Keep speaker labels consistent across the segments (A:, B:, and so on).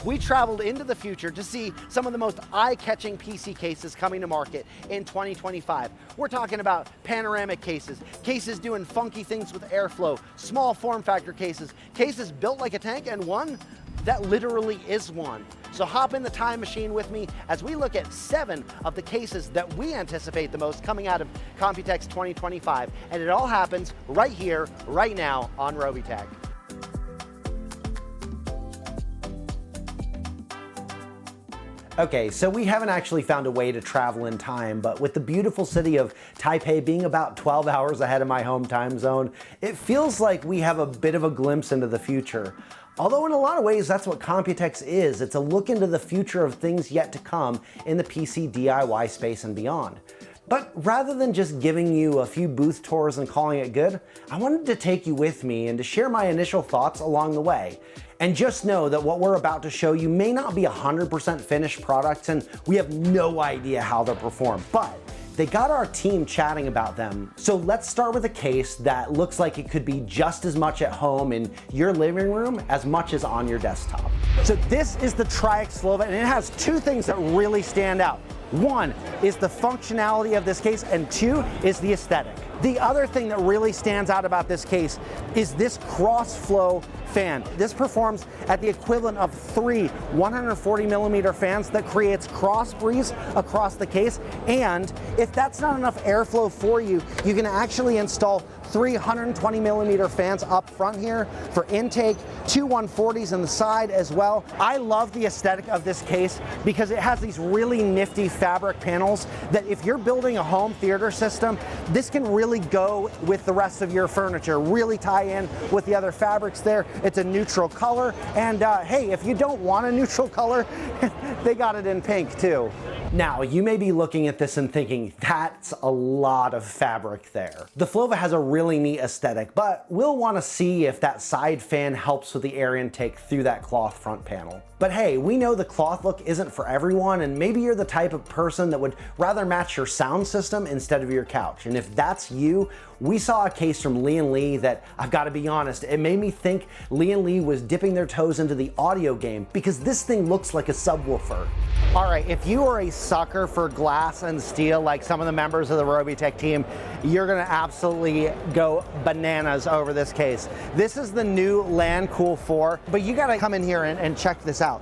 A: we traveled into the future to see some of the most eye-catching PC cases coming to market in 2025. We're talking about panoramic cases, cases doing funky things with airflow, small form factor cases, cases built like a tank, and one that literally is one. So hop in the time machine with me as we look at 7 of the cases that we anticipate the most coming out of Computex 2025. And it all happens right here, right now on Robeytech.
B: Okay, so we haven't actually found a way to travel in time, but with the beautiful city of Taipei being about 12 hours ahead of my home time zone, it feels like we have a bit of a glimpse into the future. Although in a lot of ways, that's what Computex is. It's a look into the future of things yet to come in the PC DIY space and beyond. But rather than just giving you a few booth tours and calling it good, I wanted to take you with me and to share my initial thoughts along the way. And just know that what we're about to show you may not be 100% finished products, and we have no idea how they'll perform, but they got our team chatting about them. So let's start with a case that looks like it could be just as much at home in your living room as much as on your desktop.
A: So this is the TRYX Flova, and it has 2 things that really stand out. 1 is the functionality of this case, and 2 is the aesthetic. The other thing that really stands out about this case is this cross-flow fan. This performs at the equivalent of 3 140mm fans that creates cross breeze across the case. And if that's not enough airflow for you, you can actually install 3 120mm fans up front here for intake, 2 140s on the side as well. I love the aesthetic of this case because it has these really nifty fabric panels that if you're building a home theater system, this can really go with the rest of your furniture, really tie in with the other fabrics there. It's a neutral color, and hey, if you don't want a neutral color, they got it in pink too.
B: Now, you may be looking at this and thinking, that's a lot of fabric there. The Flova has a really neat aesthetic, but we'll want to see if that side fan helps with the air intake through that cloth front panel. But hey, we know the cloth look isn't for everyone, and maybe you're the type of person that would rather match your sound system instead of your couch. And if that's you, we saw a case from Lian Li that, I've got to be honest, it made me think Lian Li was dipping their toes into the audio game because this thing looks like a subwoofer.
A: All right, if you are a sucker for glass and steel like some of the members of the Robeytech team, you're gonna absolutely go bananas over this case. This is the new Lancool 4, but you gotta come in here and check this out.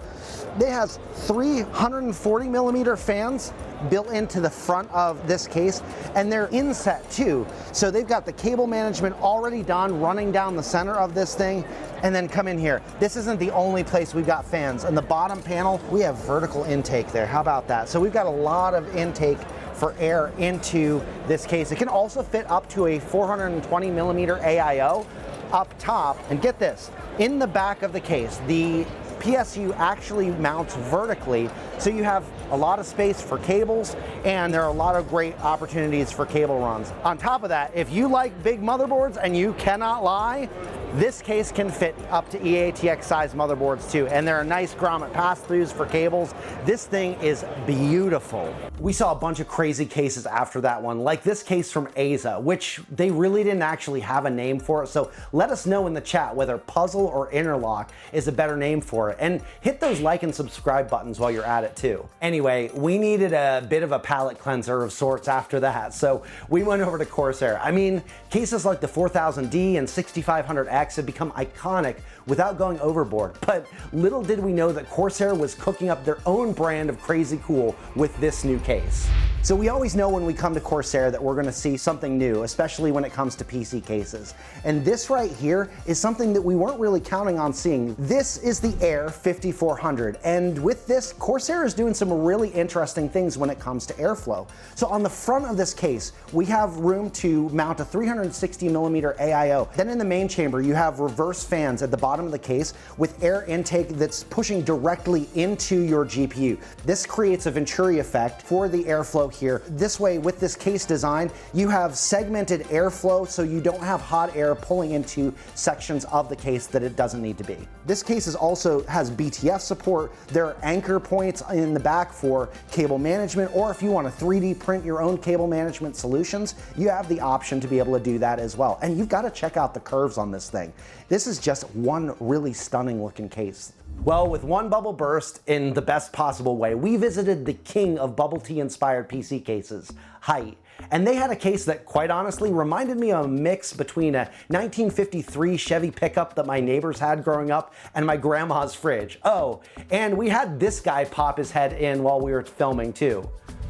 A: It has 3 140mm fans built into the front of this case, and they're inset too. So they've got the cable management already done, running down the center of this thing. And then come in here. This isn't the only place we've got fans. On the bottom panel, we have vertical intake there. How about that? So we've got a lot of intake for air into this case. It can also fit up to a 420mm AIO up top. And get this, in the back of the case, the PSU actually mounts vertically, so you have a lot of space for cables, and there are a lot of great opportunities for cable runs. On top of that, if you like big motherboards, and you cannot lie, this case can fit up to EATX size motherboards too, and there are nice grommet pass-throughs for cables. This thing is beautiful.
B: We saw a bunch of crazy cases after that one, like this case from Aza, which they really didn't actually have a name for it, so let us know in the chat whether puzzle or interlock is a better name for it, and hit those like and subscribe buttons while you're at it too. Anyway, we needed a bit of a palate cleanser of sorts after that, so we went over to CORSAIR. I mean, cases like the 4000D and 6500X have become iconic without going overboard, but little did we know that CORSAIR was cooking up their own brand of crazy cool with this new case. So we always know when we come to CORSAIR that we're going to see something new, especially when it comes to PC cases. And this right here is something that we weren't really counting on seeing. This is the Air 5400, and with this, CORSAIR is doing some really interesting things when it comes to airflow. So on the front of this case, we have room to mount a 360mm AIO. Then in the main chamber, you have reverse fans at the bottom of the case with air intake that's pushing directly into your GPU. This creates a Venturi effect for the airflow here. This way, with this case design, you have segmented airflow so you don't have hot air pulling into sections of the case that it doesn't need to be. This case also has BTF support. There are anchor points in the back for cable management, or if you want to 3D print your own cable management solutions, you have the option to be able to do that as well. And you've got to check out the curves on this thing. This is just one really stunning looking case. Well, with one bubble burst in the best possible way, we visited the king of bubble tea inspired PC cases, Hyte. And they had a case that, quite honestly, reminded me of a mix between a 1953 Chevy pickup that my neighbors had growing up and my grandma's fridge. Oh, and we had this guy pop his head in while we were filming too.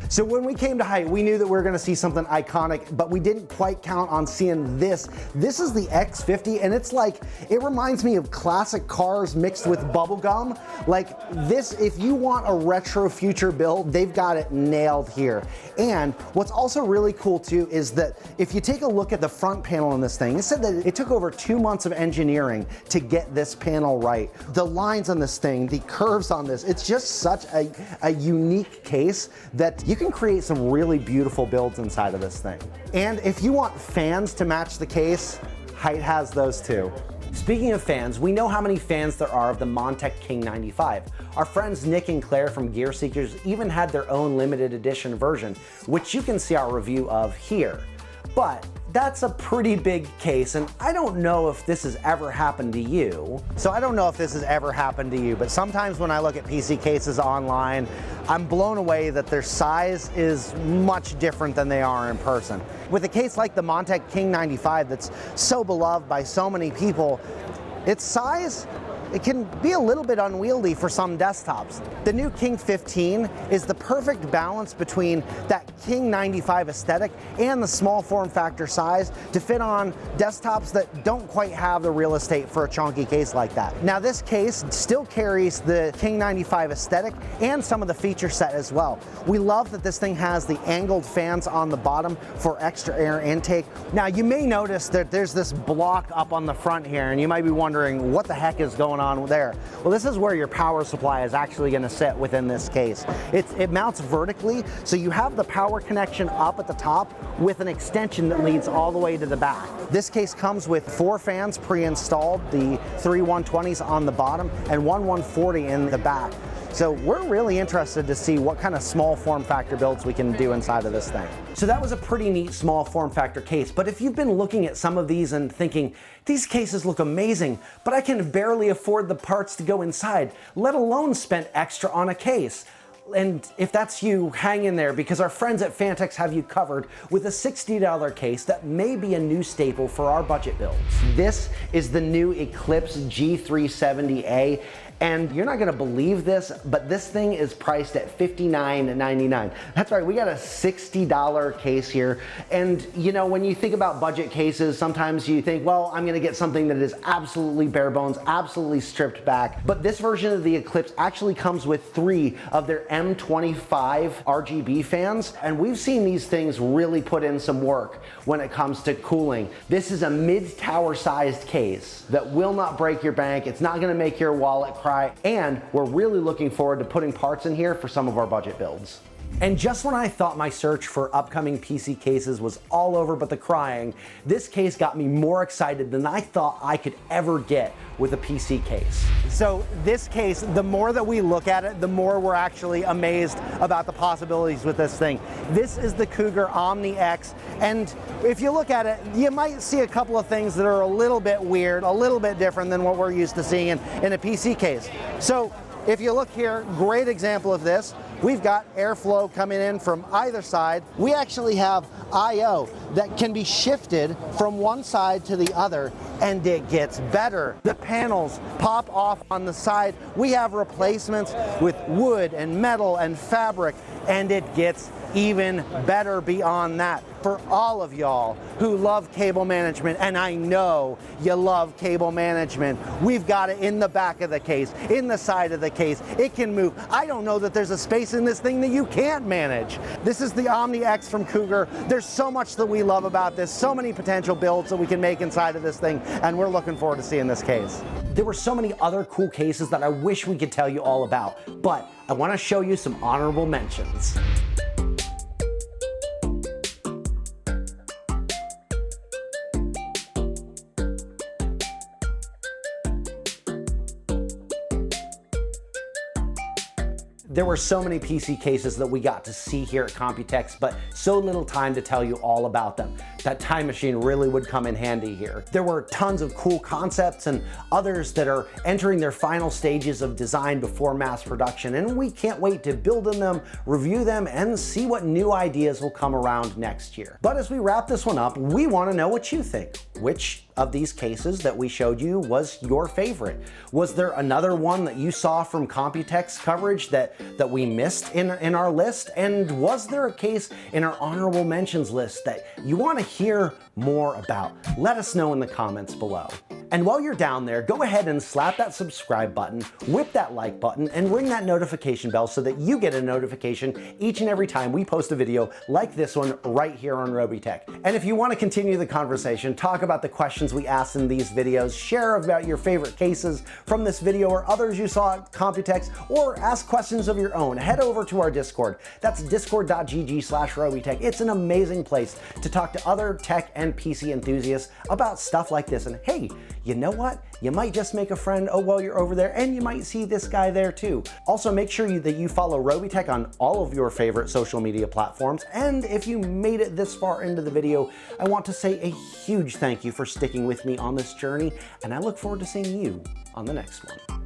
B: So when we came to Hyte, we knew that we were gonna see something iconic, but we didn't quite count on seeing this. This is the X50, and it's like, it reminds me of classic cars mixed with bubblegum. Like this, if you want a retro future build, they've got it nailed here. And what's also really cool too is that if you take a look at the front panel on this thing, it said that it took over 2 months of engineering to get this panel right. The lines on this thing, the curves on this, it's just such a unique case that you can create some really beautiful builds inside of this thing. And if you want fans to match the case, Hyte has those too. Speaking of fans, we know how many fans there are of the Montech King 95. Our friends Nick and Claire from Gear Seekers even had their own limited edition version, which you can see our review of here. But that's a pretty big case, and I don't know if this has ever happened to you.
A: So I don't know if this has ever happened to you, but sometimes when I look at PC cases online, I'm blown away that their size is much different than they are in person. With a case like the Montech King 95 that's so beloved by so many people, its size, it can be a little bit unwieldy for some desktops. The new King 15 is the perfect balance between that King 95 aesthetic and the small form factor size to fit on desktops that don't quite have the real estate for a chunky case like that. Now this case still carries the King 95 aesthetic and some of the feature set as well. We love that this thing has the angled fans on the bottom for extra air intake. Now you may notice that there's this block up on the front here, and you might be wondering what the heck is going on there. Well, this is where your power supply is actually going to sit within this case. It mounts vertically, so you have the power connection up at the top with an extension that leads all the way to the back. This case comes with 4 fans pre-installed, the 3 120s on the bottom and 1 140 in the back. So we're really interested to see what kind of small form factor builds we can do inside of this thing.
B: So that was a pretty neat small form factor case, but if you've been looking at some of these and thinking, these cases look amazing, but I can barely afford the parts to go inside, let alone spend extra on a case. And if that's you, hang in there, because our friends at Phanteks have you covered with a $60 case that may be a new staple for our budget builds. This is the new Eclipse G370A. And you're not gonna believe this, but this thing is priced at $59.99. That's right, we got a $60 case here. And you know, when you think about budget cases, sometimes you think, well, I'm gonna get something that is absolutely bare bones, absolutely stripped back. But this version of the Eclipse actually comes with 3 of their M25 RGB fans. And we've seen these things really put in some work when it comes to cooling. This is a mid-tower sized case that will not break your bank. It's not gonna make your wallet cry. And we're really looking forward to putting parts in here for some of our budget builds. And just when I thought my search for upcoming PC cases was all over but the crying, this case got me more excited than I thought I could ever get with a PC case.
A: So this case, the more that we look at it, the more we're actually amazed about the possibilities with this thing. This is the Cougar OMNYX, and if you look at it, you might see a couple of things that are a little bit weird, a little bit different than what we're used to seeing in a PC case. So if you look here, great example of this. We've got airflow coming in from either side. We actually have I/O that can be shifted from one side to the other, and it gets better. The panels pop off on the side. We have replacements with wood and metal and fabric, and it gets even better beyond that. For all of y'all who love cable management, and I know you love cable management, we've got it in the back of the case, in the side of the case. It can move. I don't know that there's a space in this thing that you can't manage. This is the OMNYX from Cougar. There's so much that we love about this, so many potential builds that we can make inside of this thing, and we're looking forward to seeing this case.
B: There were so many other cool cases that I wish we could tell you all about, but I want to show you some honorable mentions. There were so many PC cases that we got to see here at Computex, but so little time to tell you all about them. that time machine really would come in handy here. There were tons of cool concepts and others that are entering their final stages of design before mass production, and we can't wait to build in them, review them, and see what new ideas will come around next year. But as we wrap this one up, we want to know what you think. Which of these cases that we showed you was your favorite? Was there another one that you saw from Computex coverage that we missed in our list? And was there a case in our honorable mentions list that you want to hear more about? Let us know in the comments below. And while you're down there, go ahead and slap that subscribe button, whip that like button, and ring that notification bell so that you get a notification each and every time we post a video like this one right here on Robeytech. And if you want to continue the conversation, talk about the questions we asked in these videos, share about your favorite cases from this video or others you saw at Computex, or ask questions of your own, head over to our Discord. That's discord.gg/Robeytech. It's an amazing place to talk to other tech and PC enthusiasts about stuff like this. And hey, you know what? You might just make a friend while you're over there, and you might see this guy there too. Also, make sure that you follow Robeytech on all of your favorite social media platforms. And if you made it this far into the video, I want to say a huge thank you for sticking with me on this journey, and I look forward to seeing you on the next one.